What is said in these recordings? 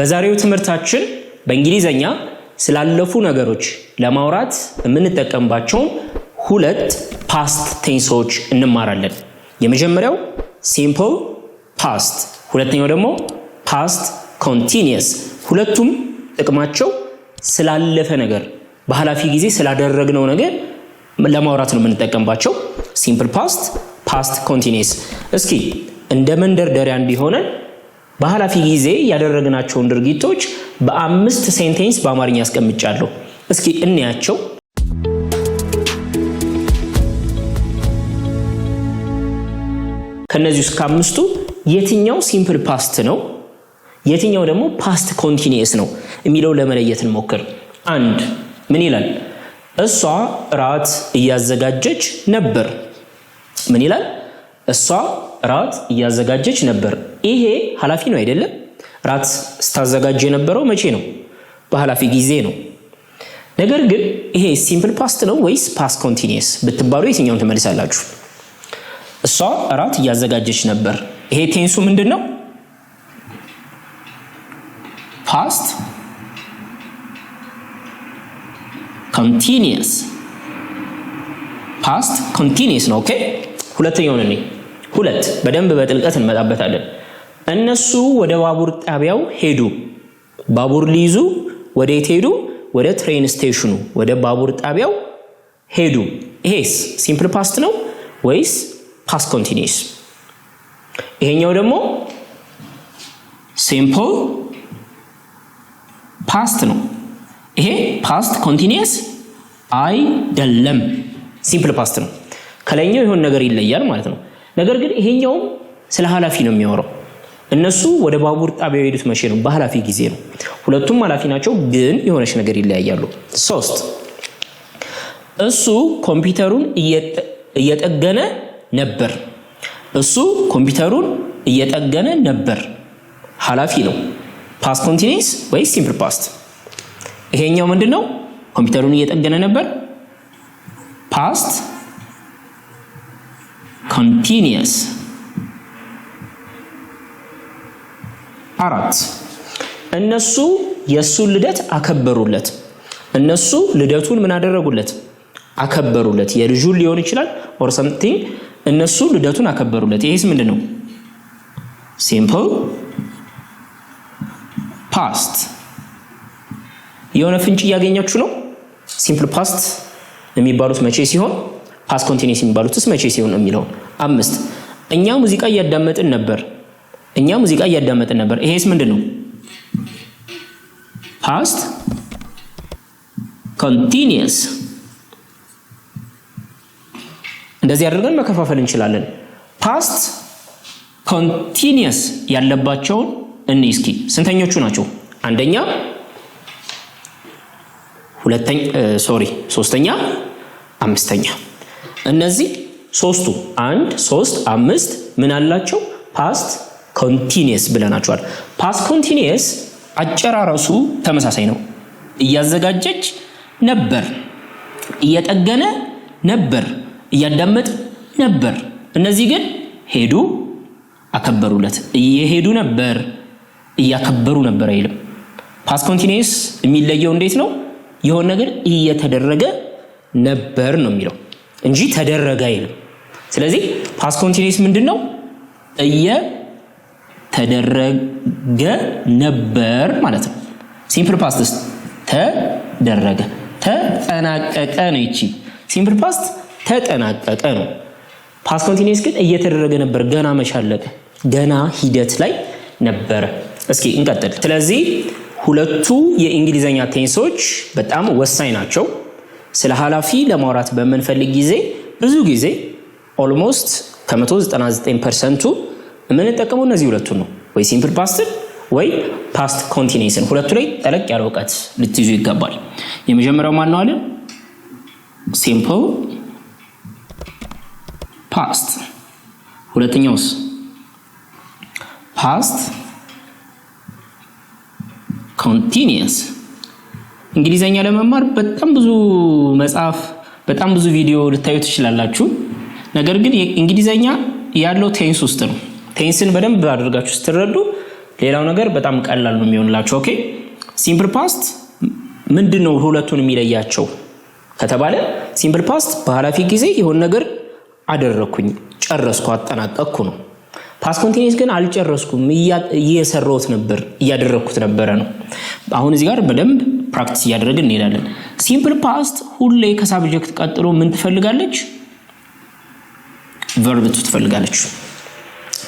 በዛሬው ትምህርታችን በእንግሊዘኛ ስላለፉ ነገሮች ለማውራት የምንጠቀምባቸው ሁለት ፓስት ቴንሶች እንማራለን። የመጀመሪያው ሲምፕል ፓስት፣ ሁለተኛው ደግሞ ፓስት ኮንቲኒየስ። ሁለቱም ጥቅማቸው ስላለፈ ነገር በኃላፊ ጊዜ ስላደረግነው ነገር ለማውራት ነው የምንጠቀምባቸው። ሲምፕል ፓስት፣ ፓስት ኮንቲኒየስ። እስኪ እንደ መንደርደሪያ እንዲሆነን በኃላፊ ጊዜ ያደረግናቸውን ድርጊቶች በአምስት ሴንቴንስ በአማርኛ አስቀምጫለሁ። እስኪ እንያቸው። ከነዚህ ውስጥ ከአምስቱ የትኛው ሲምፕል ፓስት ነው፣ የትኛው ደግሞ ፓስት ኮንቲኒየስ ነው የሚለው ለመለየት እንሞክር። አንድ ምን ይላል? እሷ ራት እያዘጋጀች ነበር። ምን ይላል? እሷ ራት እያዘጋጀች ነበር። ይሄ ኃላፊ ነው አይደለም? ራት ስታዘጋጅ የነበረው መቼ ነው? በኃላፊ ጊዜ ነው። ነገር ግን ይሄ ሲምፕል ፓስት ነው ወይስ ፓስት ኮንቲኒየስ ብትባሉ የትኛውን ትመልሳላችሁ? እሷ ራት እያዘጋጀች ነበር። ይሄ ቴንሱ ምንድነው? ፓስት ኮንቲኒየስ። ፓስት ኮንቲኒየስ ነው። ኦኬ፣ ሁለተኛውን እኔ ሁለት በደንብ በጥልቀት እንመጣበታለን። እነሱ ወደ ባቡር ጣቢያው ሄዱ። ባቡር ሊይዙ ወዴት ሄዱ? ወደ ትሬን ስቴሽኑ፣ ወደ ባቡር ጣቢያው ሄዱ። ይሄስ ሲምፕል ፓስት ነው ወይስ ፓስት ኮንቲኒየስ? ይሄኛው ደግሞ ሲምፕል ፓስት ነው። ይሄ ፓስት ኮንቲኒየስ አይደለም፣ ሲምፕል ፓስት ነው። ከላይኛው የሆነ ነገር ይለያል ማለት ነው። ነገር ግን ይሄኛው ስለ ኃላፊ ነው የሚያወራው። እነሱ ወደ ባቡር ጣቢያው የሄዱት መቼ ነው? በኃላፊ ጊዜ ነው። ሁለቱም ኃላፊ ናቸው፣ ግን የሆነች ነገር ይለያያሉ። 3 እሱ ኮምፒውተሩን እየጠገነ ነበር። እሱ ኮምፒውተሩን እየጠገነ ነበር። ኃላፊ ነው። ፓስት ኮንቲኒየስ ወይስ ሲምፕል ፓስት? ይሄኛው ምንድነው? ኮምፒውተሩን እየጠገነ ነበር፣ ፓስት ኮንቲኒየስ። 4 እነሱ የሱን ልደት አከበሩለት። እነሱ ልደቱን ምን አደረጉለት? አከበሩለት። የልጁን ሊሆን ይችላል or something። እነሱ ልደቱን አከበሩለት። ይሄስ ምንድነው? ሲምፕል ፓስት። የሆነ ፍንጭ እያገኛችሁ ነው። ሲምፕል ፓስት የሚባሉት መቼ ሲሆን፣ ፓስት ኮንቲኒየስ የሚባሉትስ መቼ ሲሆን የሚለው። 5 እኛ ሙዚቃ እያዳመጥን ነበር። እኛ ሙዚቃ እያዳመጥን ነበር። ይሄስ ምንድነው? ፓስት ኮንቲኒየስ። እንደዚህ አድርገን መከፋፈል እንችላለን። ፓስት ኮንቲኒየስ ያለባቸውን እስኪ ስንተኞቹ ናቸው? አንደኛ፣ ሶስተኛ፣ አምስተኛ። እነዚህ ሶስቱ 1 3 5 ምን አላቸው? ፓስት ኮንቲኒየስ ብለናቸዋል። ፓስት ኮንቲኒየስ አጨራረሱ ተመሳሳይ ነው። እያዘጋጀች ነበር፣ እየጠገነ ነበር፣ እያዳመጥ ነበር። እነዚህ ግን ሄዱ፣ አከበሩለት። እየሄዱ ነበር፣ እያከበሩ ነበር አይልም። ፓስት ኮንቲኒየስ የሚለየው እንዴት ነው? የሆነ ነገር እየተደረገ ነበር ነው የሚለው እንጂ ተደረገ አይልም። ስለዚህ ፓስት ኮንቲኒየስ ምንድነው? እየተደረገ ነበር ማለት ነው። ሲምፕል ፓስትስ ተደረገ፣ ተጠናቀቀ ነው። ይቺ ሲምፕል ፓስት ተጠናቀቀ ነው። ፓስት ኮንቲኒየስ ግን እየተደረገ ነበር፣ ገና መቻለቀ፣ ገና ሂደት ላይ ነበረ። እስኪ እንቀጥል። ስለዚህ ሁለቱ የእንግሊዘኛ ቴንሶች በጣም ወሳኝ ናቸው። ስለ ኃላፊ ለማውራት በምንፈልግ ጊዜ ብዙ ጊዜ ኦልሞስት ከ199% የምንጠቀመው እነዚህ ሁለቱን ነው። ወይ ሲምፕል ፓስትን ወይ ፓስት ኮንቲኒየስን። ሁለቱ ላይ ጠለቅ ያለ እውቀት ልትይዙ ይገባል። የመጀመሪያው ማን ነው አለ? ሲምፕል ፓስት። ሁለተኛውስ? ፓስት ኮንቲኒየስ። እንግሊዘኛ ለመማር በጣም ብዙ መጽሐፍ፣ በጣም ብዙ ቪዲዮ ልታዩ ትችላላችሁ። ነገር ግን እንግሊዘኛ ያለው ቴንስ ውስጥ ነው። ቴንስን በደንብ አድርጋችሁ ስትረዱ ሌላው ነገር በጣም ቀላል ነው የሚሆንላችሁ። ኦኬ ሲምፕል ፓስት ምንድነው ሁለቱን የሚለያቸው ከተባለ ሲምፕል ፓስት በኃላፊ ጊዜ የሆነ ነገር አደረኩኝ፣ ጨረስኩ፣ አጠናቀቅኩ ነው። ፓስት ኮንቲኒየስ ግን አልጨረስኩም፣ እየሰራሁት ነበር፣ እያደረኩት ነበረ ነው። አሁን እዚህ ጋር በደንብ ፕራክቲስ እያደረግን እንሄዳለን። ሲምፕል ፓስት ሁሌ ከሳብጀክት ቀጥሎ ምን ትፈልጋለች? ቨርብቱ ትፈልጋለች።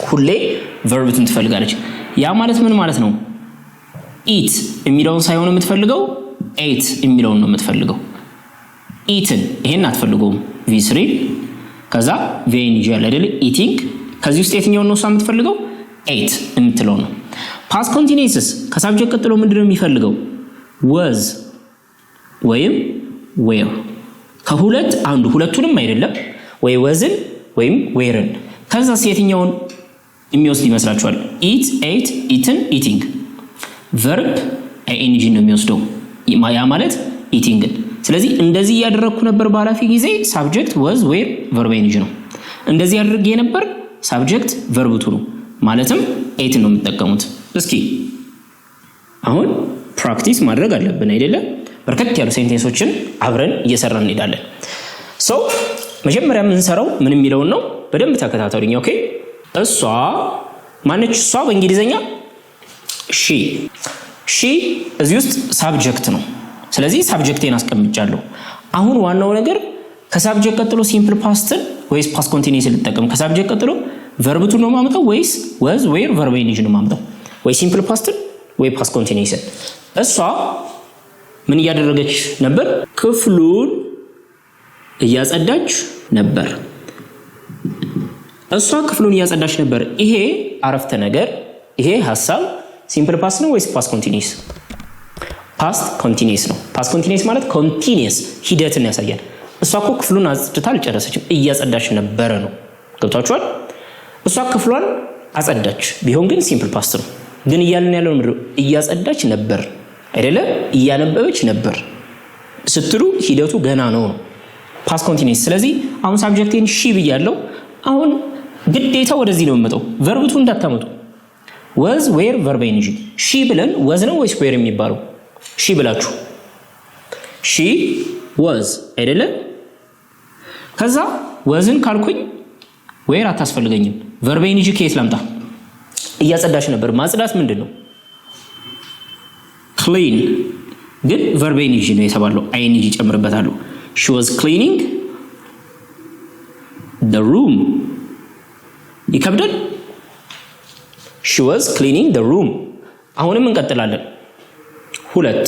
ሁሌ ቨርብቱን ትፈልጋለች። ያ ማለት ምን ማለት ነው? ኢት የሚለውን ሳይሆን የምትፈልገው ኤት የሚለውን ነው የምትፈልገው። ኢትን ይሄን አትፈልገውም። V3 ከዛ ቬንጂ ያለ አይደል? ኢቲንግ ከዚህ ውስጥ የትኛውን ነው የምትፈልገው? ኤት የምትለው ነው። ፓስት ኮንቲኒየስስ ከሳብጀክት ቀጥሎ ምንድነው የሚፈልገው? was ወይም were። ከሁለት አንዱ ሁለቱንም አይደለም፣ ወይ wasን ወይም wereን። ከዛስ የትኛውን የሚወስድ ይመስላችኋል? ኢት፣ ኤት፣ ኢትን፣ ኢቲንግ። ቨርብ ing ነው የሚወስደው፣ ያ ማለት ኢቲንግን። ስለዚህ እንደዚህ ያደረኩ ነበር በኃላፊ ጊዜ ሳብጀክት was were verb ing ነው። እንደዚህ ያደርግ የነበር ሳብጀክት ቨርብቱ ነው ማለትም ኤት ነው የምትጠቀሙት። እስኪ አሁን ፕራክቲስ ማድረግ አለብን አይደለ? በርከት ያሉ ሴንቴንሶችን አብረን እየሰራን እንሄዳለን። ሶ መጀመሪያ የምንሰራው ምን የሚለውን ነው? በደንብ ተከታተሉኝ። ኦኬ እሷ ማነች? እሷ በእንግሊዘኛ ሺ እዚህ ውስጥ ሳብጀክት ነው። ስለዚህ ሳብጀክቴን አስቀምጫለሁ። አሁን ዋናው ነገር ከሳብጀክት ቀጥሎ ሲምፕል ፓስትን ወይስ ፓስት ኮንቲኒየስ ልጠቀም? ከሳብጀክት ቀጥሎ ቨርብቱን ነው ማምጣው ወይስ was were verb ing ነው ማምጣው? ወይ ሲምፕል ፓስትን ወይ ፓስት ኮንቲኒየስን? እሷ ምን እያደረገች ነበር? ክፍሉን እያጸዳች ነበር። እሷ ክፍሉን እያጸዳች ነበር። ይሄ አረፍተ ነገር፣ ይሄ ሐሳብ ሲምፕል ፓስት ነው ወይስ ፓስት ኮንቲኒየስ? ፓስት ኮንቲኒየስ ነው። ፓስት ኮንቲኒየስ ማለት ኮንቲኒየስ ሂደትን ያሳያል። እሷ እኮ ክፍሉን አጽድታ አልጨረሰችም፣ እያጸዳች ነበረ ነው። ገብታችኋል? እሷ ክፍሏን አጸዳች ቢሆን ግን ሲምፕል ፓስት ነው። ግን እያልን ያለው ምንድነው? እያጸዳች ነበር አይደለ? እያነበበች ነበር ስትሉ ሂደቱ ገና ነው ፓስት ኮንቲኒየስ። ስለዚህ አሁን ሳብጀክቴን ሺ ብያለሁ። አሁን ግዴታ ወደዚህ ነው የምመጣው። ቨርብቱ እንዳታመጡ። was were verb ing ሺ ብለን was ነው ወይስ were የሚባለው? ሺ ብላችሁ ሺ was አይደለ? ከዛ wasን ካልኩኝ were አታስፈልገኝም። verb ing ከየት ላምጣ? እያጸዳች ነበር። ማጽዳት ምንድነው? clean ግን verb ing ነው የተባለው። ing ጨምርበታለሁ። she was cleaning the room። ይከብዳል። she was cleaning the room። አሁንም እንቀጥላለን። ሁለት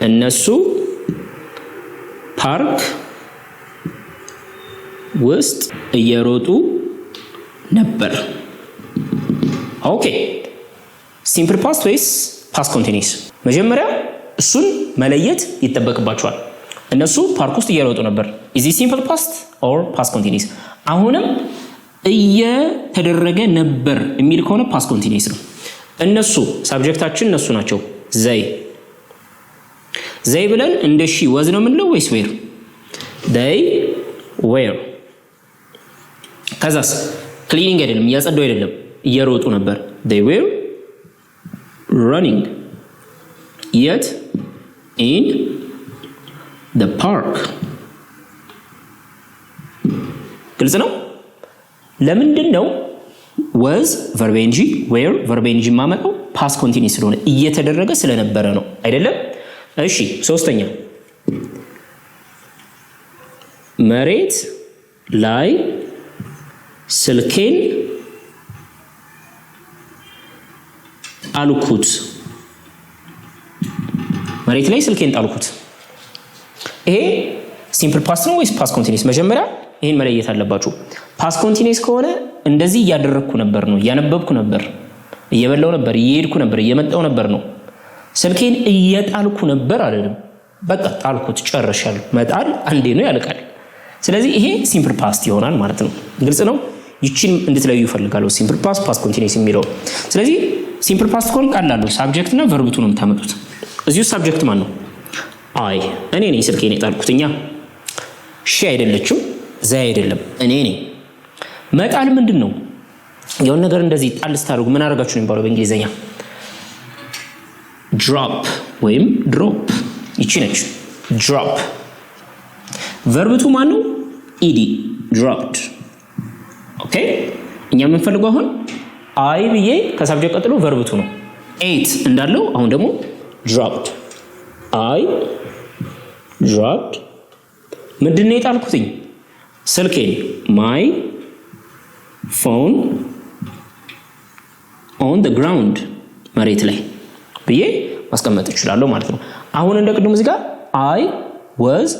እነሱ ፓርክ ውስጥ እየሮጡ ነበር። ኦኬ ሲምፕል ፓስት ወይስ ፓስት ኮንቲኒየስ? መጀመሪያ እሱን መለየት ይጠበቅባቸዋል። እነሱ ፓርክ ውስጥ እየሮጡ ነበር። is it simple past or past continuous? አሁንም እየተደረገ ነበር የሚል ከሆነ ፓስት ኮንቲኒየስ ነው። እነሱ ሳብጀክታችን እነሱ ናቸው። ዘይ ብለን እንደ ሺ was ነው የምንለው ወይስ were? they were። ከዛስ ክሊኒንግ አይደለም፣ እያጸዱ አይደለም፣ እየሮጡ ነበር። they were running yet in the park። ግልጽ ነው። ለምንድን ነው was verb ing were verb ing ማመጣው? ፓስት ኮንቲኒየስ ስለሆነ እየተደረገ ስለነበረ ነው አይደለም? እሺ ሶስተኛ መሬት ላይ ስልኬን ጣልኩት። መሬት ላይ ስልኬን ጣልኩት። ይሄ ሲምፕል ፓስት ነው ወይስ ፓስት ኮንቲኒየስ? መጀመሪያ ይሄን መለየት አለባችሁ። ፓስት ኮንቲኒየስ ከሆነ እንደዚህ እያደረግኩ ነበር ነው፣ እያነበብኩ ነበር፣ እየበላው ነበር፣ እየሄድኩ ነበር፣ እየመጣው ነበር ነው። ስልኬን እየጣልኩ ነበር አይደለም። በቃ ጣልኩት፣ ጨርሻለሁ። መጣል አንዴ ነው ያልቃል። ስለዚህ ይሄ ሲምፕል ፓስት ይሆናል ማለት ነው። ግልጽ ነው። ይቺን እንድትለዩ ይፈልጋለሁ፣ ሲምፕል ፓስት ፓስት ኮንቲኒየስ የሚለው። ስለዚህ ሲምፕል ፓስት ከሆነ ቀላል ነው። ሳብጀክት እና ቨርብቱ ነው የምታመጡት። እዚሁ ሳብጀክት ማን ነው? አይ እኔ ነኝ ስልኬን የጣልኩት። እኛ ሺ አይደለችም፣ ዘይ አይደለም፣ እኔ ነኝ። መጣል ምንድን ነው? የሆነ ነገር እንደዚህ ጣል ስታደርጉ ምን አደረጋችሁ ነው የሚባለው በእንግሊዘኛ? ድሮፕ ወይም ድሮፕ። ይቺ ነች ድሮፕ። ቨርብቱ ማን ነው? ኢዲ ድሮፕድ። ኦኬ እኛ የምንፈልገው አሁን አይ ብዬ ከሳብጀክት ቀጥሎ ቨርብቱ ነው። ኤት እንዳለው አሁን ደግሞ ድሮፕድ። አይ ድሮፕድ ምንድን ነው የጣልኩትኝ? ስልኬን ማይ ፎን ኦን ዘ ግራውንድ መሬት ላይ ብዬ ማስቀመጥ እችላለሁ ማለት ነው። አሁን እንደ ቅድሙ እዚህ ጋር አይ ዋዝ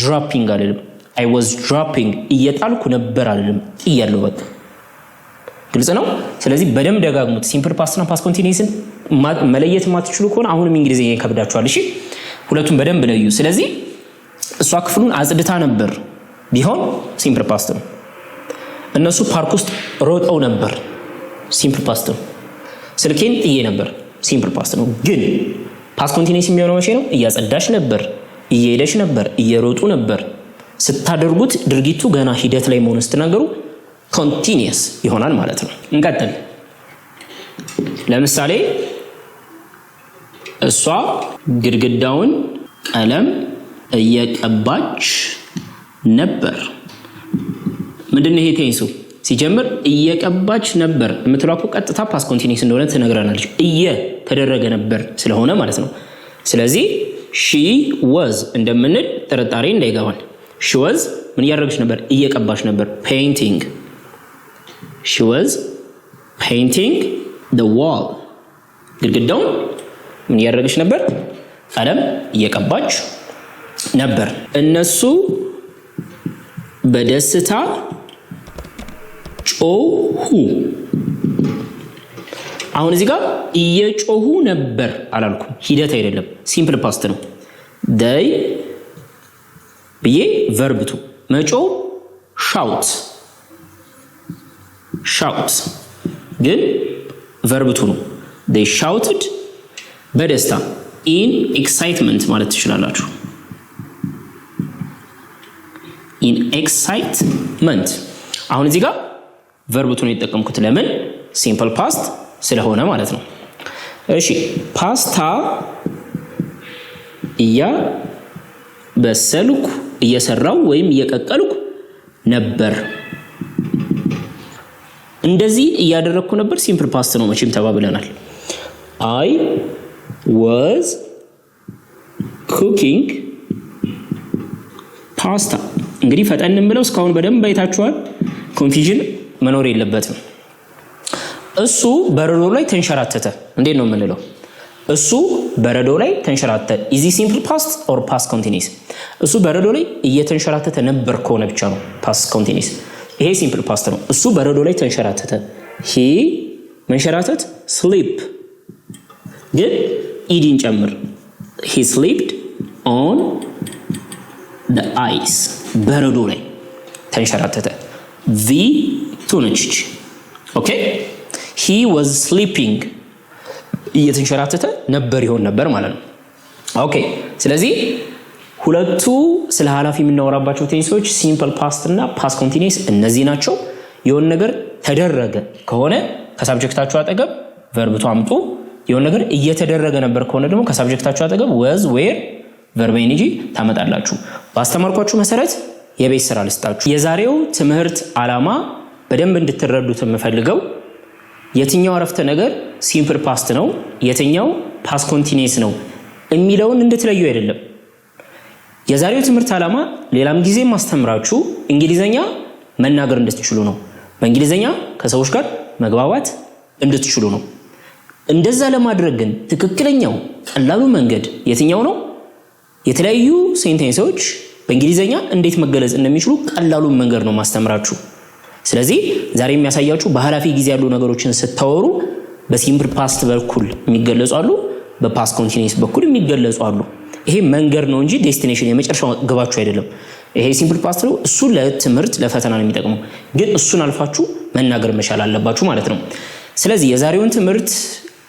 ድሮፒንግ አይደለም፣ አይ ዋዝ ድሮፒንግ እየጣልኩ ነበር አይደለም፣ እያለሁ በቃ ግልጽ ነው። ስለዚህ በደንብ ደጋግሙት። ሲምፕል ፓስት እና ፓስት ኮንቲኒየስን መለየት የማትችሉ ከሆነ አሁንም እንግሊዝኛ ይከብዳችኋል። እሺ ሁለቱም በደንብ ለዩ። ስለዚህ እሷ ክፍሉን አጽድታ ነበር ቢሆን ሲምፕል ፓስት ነው። እነሱ ፓርክ ውስጥ ሮጠው ነበር ሲምፕል ፓስት ነው። ስልኬን ጥዬ ነበር ሲምፕል ፓስት ነው። ግን ፓስት ኮንቲኒየስ የሚሆነው መቼ ነው? እያጸዳሽ ነበር፣ እየሄደሽ ነበር፣ እየሮጡ ነበር። ስታደርጉት ድርጊቱ ገና ሂደት ላይ መሆኑን ስትናገሩ ኮንቲኒየስ ይሆናል ማለት ነው። እንቀጥል። ለምሳሌ እሷ ግድግዳውን ቀለም እየቀባች ነበር። ምንድነው ይሄ ቴንሱ? ሲጀምር እየቀባች ነበር የምትለው ቀጥታ ፓስት ኮንቲኒየስ እንደሆነ ትነግረናለች። እየተደረገ ነበር ስለሆነ ማለት ነው። ስለዚህ ሺ ወዝ እንደምንል ጥርጣሬ እንዳይገባል። ሺ ወዝ ምን እያደረገች ነበር? እየቀባች ነበር። ፔይንቲንግ ሺ ወዝ ፔይንቲንግ the wall ግድግዳውን ምን እያደረገች ነበር? ቀለም እየቀባች ነበር። እነሱ በደስታ ጮሁ። አሁን እዚህ ጋር እየጮሁ ነበር አላልኩም፣ ሂደት አይደለም፣ ሲምፕል ፓስት ነው። they ብዬ ቨርብቱ መጮህ ሻውት ሻውት ግን ቨርብቱ ነው። they shouted በደስታ in excitement ማለት ትችላላችሁ። in excitement አሁን እዚህ ጋር ቨርብቱን የተጠቀምኩት ለምን? ሲምፕል ፓስት ስለሆነ ማለት ነው። እሺ ፓስታ እያበሰልኩ እየሰራው ወይም እየቀቀልኩ ነበር። እንደዚህ እያደረግኩ ነበር ሲምፕል ፓስት ነው መቼም ተባብለናል። I was cooking pasta። እንግዲህ ፈጠንም ብለው እስካሁን በደንብ አይታችኋል። ኮንፊዥን መኖር የለበትም። እሱ በረዶ ላይ ተንሸራተተ። እንዴት ነው የምንለው? እሱ በረዶ ላይ ተንሸራተተ። ኢዚ ሲምፕል ፓስት ኦር ፓስት ኮንቲኒየስ? እሱ በረዶ ላይ እየተንሸራተተ ነበር ከሆነ ብቻ ነው ፓስት ኮንቲኒየስ። ይሄ ሲምፕል ፓስት ነው። እሱ በረዶ ላይ ተንሸራተተ። ሂ መንሸራተት ስሊፕ ግን ኢዲን ጨምር። ሂ ስሊፕድ ኦን the ice በረዶ ላይ ተንሸራተተ። ቪ ቱነች። ኦኬ he was sleeping እየተንሸራተተ ነበር ይሆን ነበር ማለት ነው። ኦኬ ስለዚህ ሁለቱ ስለ ሐላፊ የምናወራባቸው ቴንሶች ሲምፕል ፓስት እና ፓስት ኮንቲኒየስ እነዚህ ናቸው። የሆነ ነገር ተደረገ ከሆነ ከሳብጀክታችሁ አጠገብ ቨርብቱ አምጡ። የሆነ ነገር እየተደረገ ነበር ከሆነ ደግሞ ከሳብጀክታችሁ አጠገብ was where verb ing ታመጣላችሁ። ባስተማርኳችሁ መሰረት የቤት ስራ ልስጣችሁ። የዛሬው ትምህርት ዓላማ በደንብ እንድትረዱት የምፈልገው የትኛው አረፍተ ነገር ሲምፕል ፓስት ነው፣ የትኛው ፓስት ኮንቲኒየስ ነው የሚለውን እንድትለዩ አይደለም። የዛሬው ትምህርት ዓላማ ሌላም ጊዜ ማስተምራችሁ እንግሊዘኛ መናገር እንድትችሉ ነው። በእንግሊዘኛ ከሰዎች ጋር መግባባት እንድትችሉ ነው። እንደዛ ለማድረግ ግን ትክክለኛው ቀላሉ መንገድ የትኛው ነው? የተለያዩ ሴንቴንሶች በእንግሊዘኛ እንዴት መገለጽ እንደሚችሉ ቀላሉ መንገድ ነው ማስተምራችሁ። ስለዚህ ዛሬ የሚያሳያችሁ በሐላፊ ጊዜ ያሉ ነገሮችን ስታወሩ በሲምፕል ፓስት በኩል የሚገለጹ አሉ፣ በፓስት ኮንቲኒየስ በኩል የሚገለጹ አሉ። ይሄ መንገድ ነው እንጂ ዴስቲኔሽን የመጨረሻው ግባችሁ አይደለም። ይሄ ሲምፕል ፓስት ነው። እሱ ለትምህርት ለፈተና ነው የሚጠቅመው፣ ግን እሱን አልፋችሁ መናገር መቻል አለባችሁ ማለት ነው። ስለዚህ የዛሬውን ትምህርት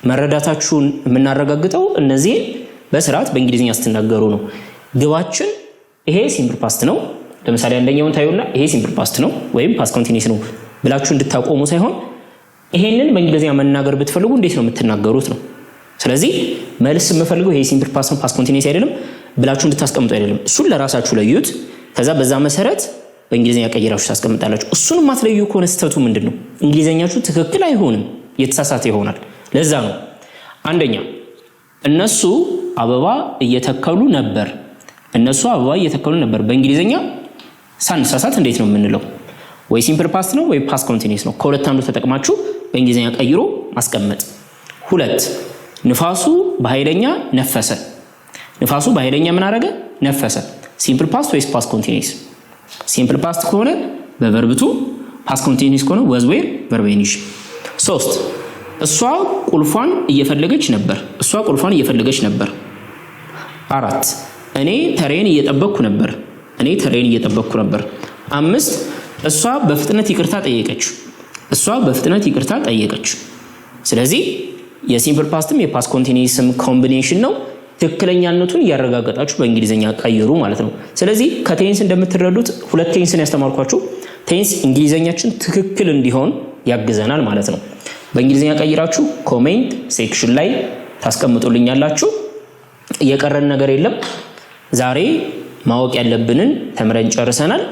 መረዳታችሁን የምናረጋግጠው እነዚህ በስርዓት በእንግሊዝኛ ስትናገሩ ነው። ግባችን ይሄ ሲምፕል ፓስት ነው፣ ለምሳሌ አንደኛውን ታዩና ይሄ ሲምፕል ፓስት ነው ወይም ፓስት ኮንቲኒየስ ነው ብላችሁ እንድታቆሙ ሳይሆን ይሄንን በእንግሊዘኛ መናገር ብትፈልጉ እንዴት ነው የምትናገሩት ነው። ስለዚህ መልስ የምፈልገው ይሄ ሲምፕል ፓስት ነው ፓስት ኮንቲኒየስ አይደለም ብላችሁ እንድታስቀምጡ አይደለም። እሱን ለራሳችሁ ለዩት። ከዛ በዛ መሰረት በእንግሊዘኛ ቀይራችሁ ታስቀምጣላችሁ። እሱን ማትለዩ ከሆነ ስተቱ ምንድነው? እንግሊዘኛችሁ ትክክል አይሆንም፣ የተሳሳተ ይሆናል። ለዛ ነው አንደኛ እነሱ አበባ እየተከሉ ነበር። እነሱ አበባ እየተከሉ ነበር በእንግሊዘኛ ሳንሳሳት እንዴት ነው የምንለው? ወይ ሲምፕል ፓስት ነው ወይ ፓስት ኮንቲኒየስ ነው። ከሁለት አንዱ ተጠቅማችሁ በእንግሊዘኛ ቀይሮ ማስቀመጥ። ሁለት ንፋሱ በኃይለኛ ነፈሰ። ንፋሱ በኃይለኛ ምን አደረገ? ነፈሰ። ሲምፕል ፓስት ወይስ ፓስት ኮንቲኒየስ? ሲምፕል ፓስት ከሆነ በቨርብ ቱ፣ ፓስት ኮንቲኒየስ ከሆነ ወዝ ዌር ቨርብ ኢኒሽ። ሶስት እሷ ቁልፏን እየፈለገች ነበር። እሷ ቁልፏን እየፈለገች ነበር። አራት እኔ ተሬን እየጠበቅኩ ነበር። እኔ ተሬን እየጠበቅኩ ነበር። አምስት እሷ በፍጥነት ይቅርታ ጠየቀች። እሷ በፍጥነት ይቅርታ ጠየቀች። ስለዚህ የሲምፕል ፓስትም የፓስት ኮንቲኒየስም ኮምቢኔሽን ነው። ትክክለኛነቱን እያረጋገጣችሁ በእንግሊዘኛ ቀይሩ ማለት ነው። ስለዚህ ከቴንስ እንደምትረዱት ሁለት ቴንስን ያስተማርኳችሁ። ቴንስ እንግሊዘኛችን ትክክል እንዲሆን ያግዘናል ማለት ነው። በእንግሊዘኛ ቀይራችሁ ኮሜንት ሴክሽን ላይ ታስቀምጡልኛላችሁ። የቀረን ነገር የለም። ዛሬ ማወቅ ያለብንን ተምረን ጨርሰናል።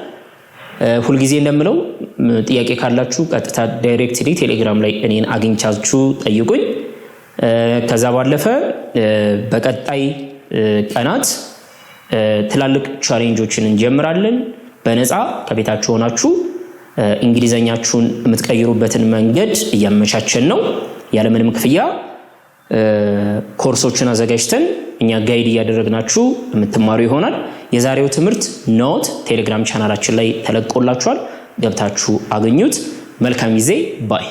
ሁልጊዜ እንደምለው ጥያቄ ካላችሁ ቀጥታ ዳይሬክትሊ ቴሌግራም ላይ እኔን አግኝቻችሁ ጠይቁኝ። ከዛ ባለፈ በቀጣይ ቀናት ትላልቅ ቻሌንጆችን እንጀምራለን። በነፃ ከቤታችሁ ሆናችሁ እንግሊዘኛችሁን የምትቀይሩበትን መንገድ እያመቻቸን ነው። ያለምንም ክፍያ ኮርሶችን አዘጋጅተን እኛ ጋይድ እያደረግናችሁ የምትማሩ ይሆናል። የዛሬው ትምህርት ኖት ቴሌግራም ቻናላችን ላይ ተለቆላችኋል። ገብታችሁ አገኙት። መልካም ጊዜ ባይ